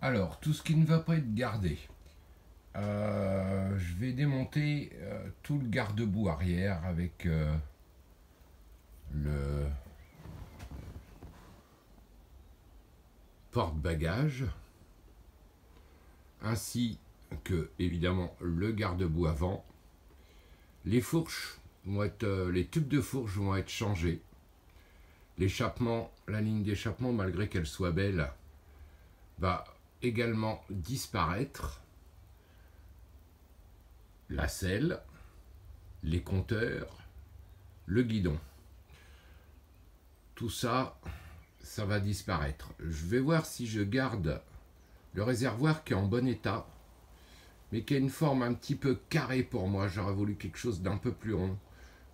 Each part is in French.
Alors, tout ce qui ne va pas être gardé. Je vais démonter tout le garde-boue arrière avec le porte-bagages, ainsi que évidemment le garde-boue avant. Les fourches les tubes de fourche vont être changés. L'échappement, la ligne d'échappement, malgré qu'elle soit belle, va également disparaître. La selle, les compteurs, le guidon. Tout ça, ça va disparaître. Je vais voir si je garde le réservoir qui est en bon état, mais qui a une forme un petit peu carrée pour moi. J'aurais voulu quelque chose d'un peu plus rond,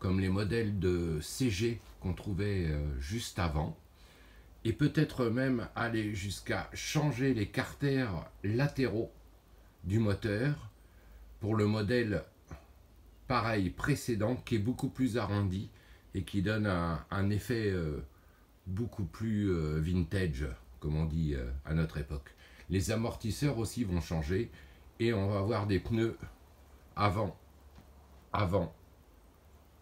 comme les modèles de CG qu'on trouvait juste avant. Et peut-être même aller jusqu'à changer les carters latéraux du moteur pour le modèle pareil précédent qui est beaucoup plus arrondi et qui donne un effet beaucoup plus vintage, comme on dit à notre époque. Les amortisseurs aussi vont changer et on va avoir des pneus avant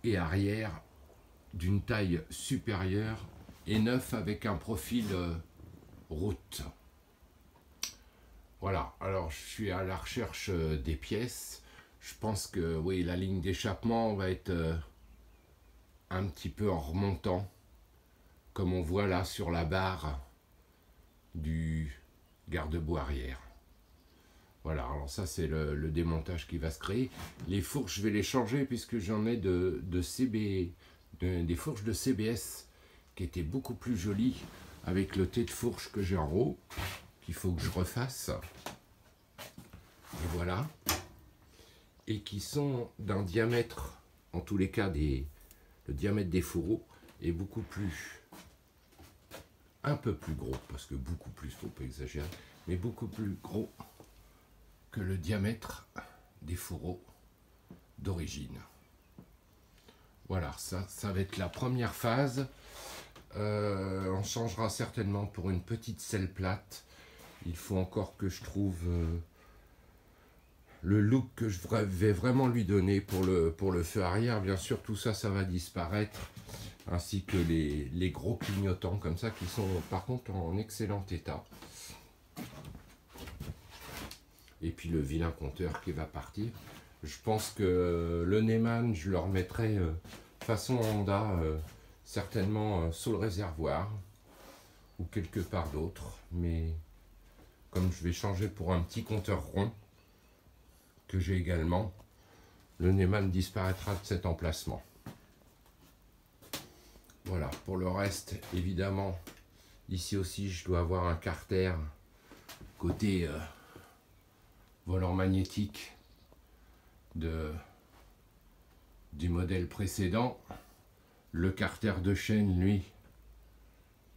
et arrière d'une taille supérieure et neuf avec un profil route. Voilà, alors je suis à la recherche des pièces. Je pense que oui, la ligne d'échappement va être un petit peu en remontant, comme on voit là sur la barre du garde-boue arrière. Voilà, alors ça c'est le démontage qui va se créer. Les fourches, je vais les changer puisque j'en ai des fourches de CBS qui étaient beaucoup plus jolies avec le T de fourche que j'ai en haut, qu'il faut que je refasse. Et voilà. Et qui sont d'un diamètre, en tous les cas, le diamètre des fourreaux est beaucoup plus, un peu plus gros, parce que beaucoup plus, faut pas exagérer, mais beaucoup plus gros que le diamètre des fourreaux d'origine. Voilà, ça va être la première phase. On changera certainement pour une petite selle plate. Il faut encore que je trouve le look que je vais vraiment lui donner pour le feu arrière. Bien sûr, tout ça, ça va disparaître, ainsi que les gros clignotants comme ça, qui sont par contre en excellent état. Et puis le vilain compteur qui va partir. Je pense que le Neyman, je le remettrai façon Honda, certainement sous le réservoir, ou quelque part d'autre. Mais comme je vais changer pour un petit compteur rond, que j'ai également, le Neyman disparaîtra de cet emplacement. Voilà, pour le reste, évidemment, ici aussi, je dois avoir un carter côté volant magnétique du modèle précédent. Le carter de chaîne, lui,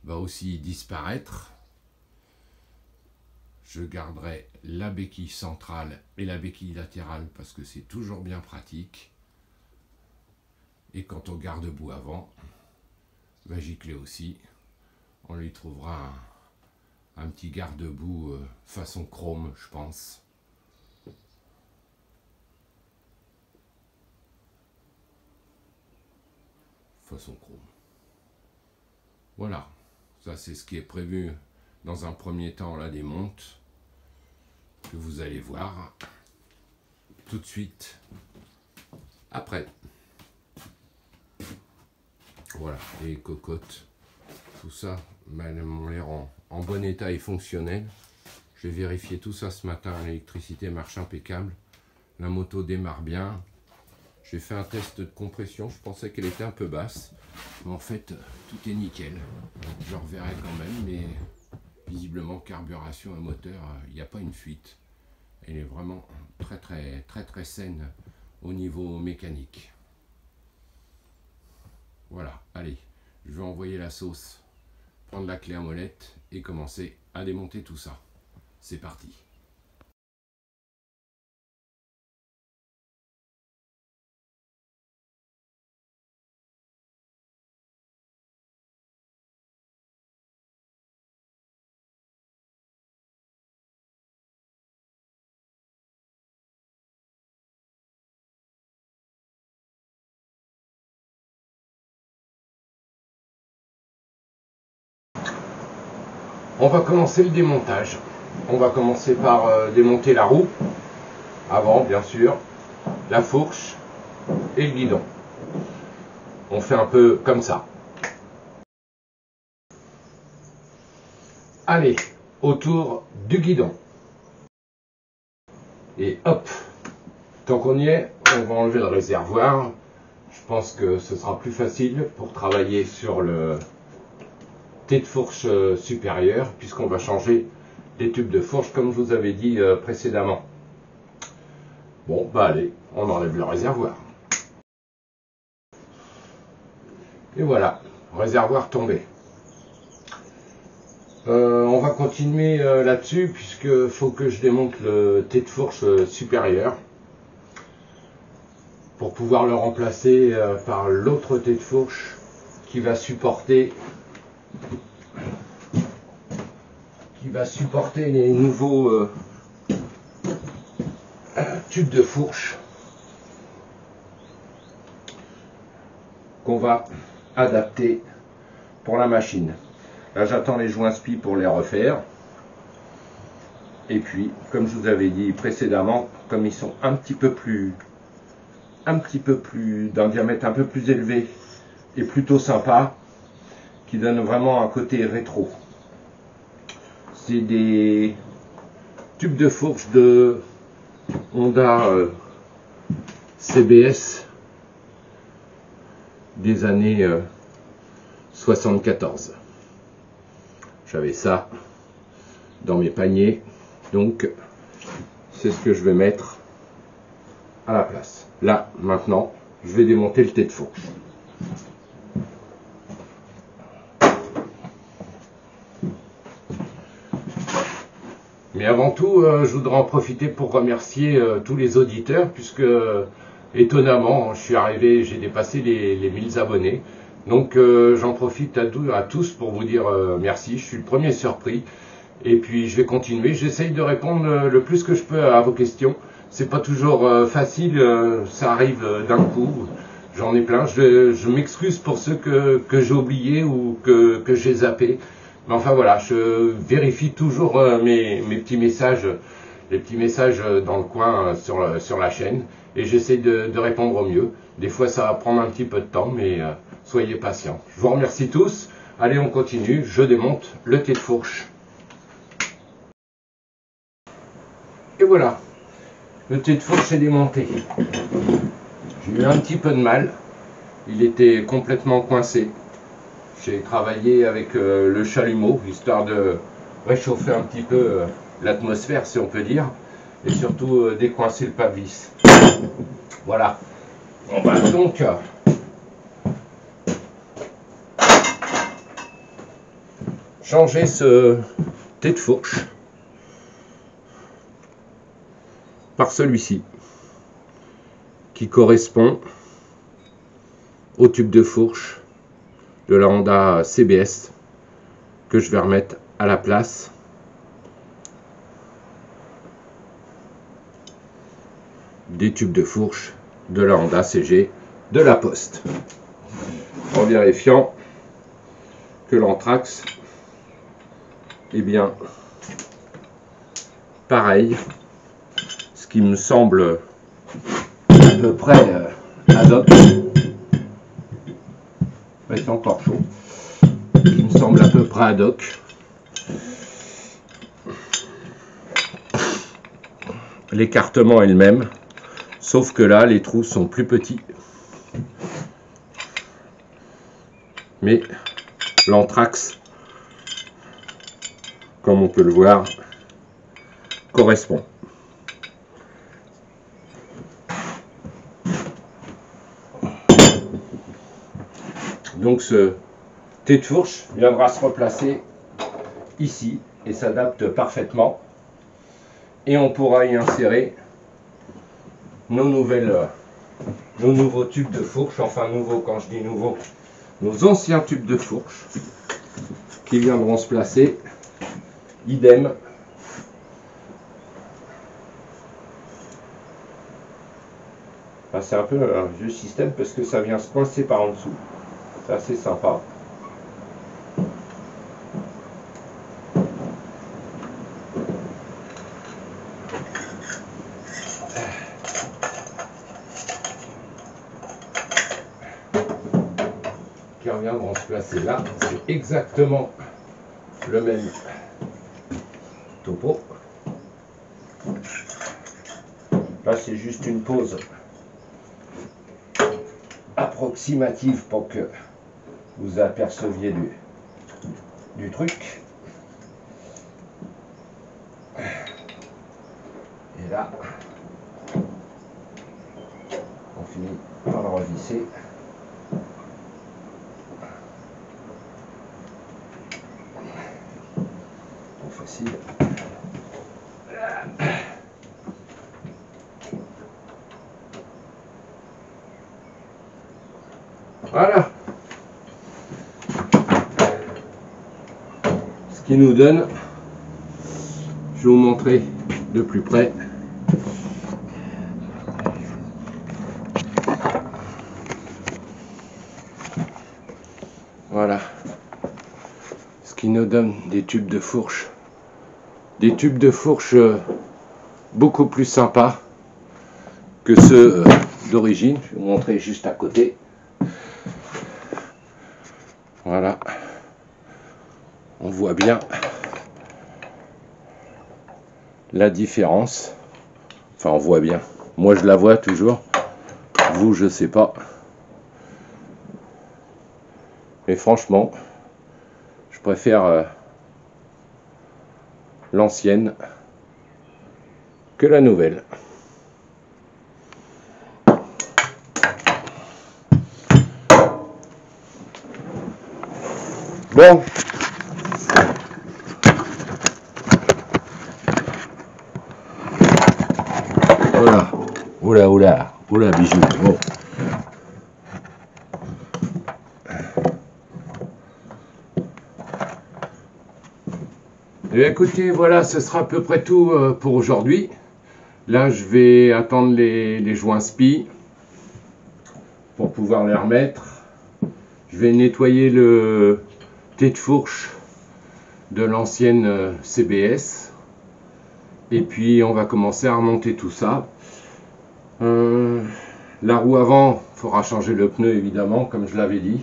va aussi disparaître. Je garderai la béquille centrale et la béquille latérale parce que c'est toujours bien pratique. Et quant au garde-boue avant, va gicler aussi. On lui trouvera un petit garde-boue façon chrome, je pense. Façon chrome. Voilà, ça c'est ce qui est prévu dans un premier temps, la démonte, que vous allez voir tout de suite après. Voilà, les cocottes, tout ça m'ont l'air en bon état et fonctionnel. J'ai vérifié tout ça ce matin, l'électricité marche impeccable, la moto démarre bien. J'ai fait un test de compression, je pensais qu'elle était un peu basse, mais en fait tout est nickel. Je reverrai quand même, mais visiblement carburation et moteur, il n'y a pas une fuite. Elle est vraiment très saine au niveau mécanique. Voilà, allez, je vais envoyer la sauce, prendre la clé à molette et commencer à démonter tout ça. C'est parti. On va commencer le démontage. On va commencer par démonter la roue, avant bien sûr, la fourche et le guidon. On fait un peu comme ça. Allez, autour du guidon. Et hop, tant qu'on y est, on va enlever le réservoir. Je pense que ce sera plus facile pour travailler sur le T de fourche supérieur, puisqu'on va changer les tubes de fourche comme je vous avais dit précédemment. Bon, bah allez, on enlève le réservoir. Et voilà, réservoir tombé. On va continuer là-dessus, puisque faut que je démonte le T de fourche supérieur pour pouvoir le remplacer par l'autre T de fourche qui va supporter les nouveaux tubes de fourche qu'on va adapter pour la machine. Là, j'attends les joints spi pour les refaire. Et puis, comme je vous avais dit précédemment, comme ils sont un petit peu plus d'un diamètre un peu plus élevé et plutôt sympa, qui donne vraiment un côté rétro. C'est des tubes de fourche de Honda CBS des années 74. J'avais ça dans mes paniers, donc c'est ce que je vais mettre à la place. Là, maintenant, je vais démonter le T de fourche. Mais avant tout, je voudrais en profiter pour remercier tous les auditeurs, puisque étonnamment, je suis arrivé, j'ai dépassé les 1000 abonnés. Donc j'en profite à tous pour vous dire merci, je suis le premier surpris. Et puis je vais continuer, j'essaye de répondre le plus que je peux à vos questions. C'est pas toujours facile, ça arrive d'un coup, j'en ai plein. Je m'excuse pour ceux que j'ai oubliés ou que j'ai zappés. Mais enfin voilà, je vérifie toujours mes petits messages, les petits messages dans le coin sur la chaîne. Et j'essaie de répondre au mieux. Des fois ça va prendre un petit peu de temps, mais soyez patients. Je vous remercie tous. Allez, on continue. Je démonte le T de fourche. Et voilà. Le T de fourche est démonté. J'ai eu un petit peu de mal. Il était complètement coincé. J'ai travaillé avec le chalumeau, histoire de réchauffer un petit peu l'atmosphère, si on peut dire. Et surtout décoincer le pare-vis. Voilà. On va donc changer ce T de fourche par celui-ci, qui correspond au tube de fourche de la Honda CBS, que je vais remettre à la place des tubes de fourche de la Honda CG de la Poste, en vérifiant que l'anthrax est bien pareil, ce qui me semble à peu près ad hoc. C'est encore chaud, qui me semble à peu près ad hoc. L'écartement est le même, sauf que là les trous sont plus petits, mais l'anthrax, comme on peut le voir, correspond. Donc ce T de fourche viendra se replacer ici et s'adapte parfaitement. Et on pourra y insérer nos nouveaux tubes de fourche, enfin nouveaux, quand je dis nouveaux, nos anciens tubes de fourche qui viendront se placer, idem. Enfin, c'est un peu un vieux système parce que ça vient se coincer par en dessous, c'est assez sympa. qui reviendront se placer là. C'est exactement le même topo. Là, c'est juste une pause approximative pour que vous aperceviez du truc. Et là, on finit par le revisser. Trop facile. Voilà. Ce qui nous donne, je vais vous montrer de plus près. Voilà. Ce qui nous donne des tubes de fourche. Des tubes de fourche beaucoup plus sympas que ceux d'origine. Je vais vous montrer juste à côté. Voilà. On voit bien la différence. Enfin, on voit bien. Moi, je la vois toujours. Vous, je sais pas. Mais franchement, je préfère l'ancienne que la nouvelle. Bon. Voilà. Oula, oula, oula, bijou. Bon. Et écoutez, voilà, ce sera à peu près tout pour aujourd'hui. Là, je vais attendre les joints spi pour pouvoir les remettre. Je vais nettoyer le thé de fourche de l'ancienne CBS. Et puis, on va commencer à remonter tout ça. La roue avant, il faudra changer le pneu, évidemment, comme je l'avais dit.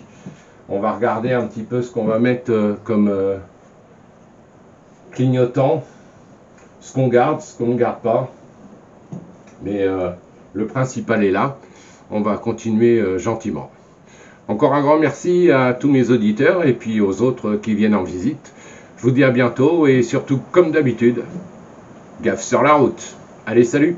On va regarder un petit peu ce qu'on va mettre comme clignotant, ce qu'on garde, ce qu'on ne garde pas. Mais le principal est là. On va continuer gentiment. Encore un grand merci à tous mes auditeurs et puis aux autres qui viennent en visite. Je vous dis à bientôt et surtout, comme d'habitude, gaffe sur la route. Allez, salut!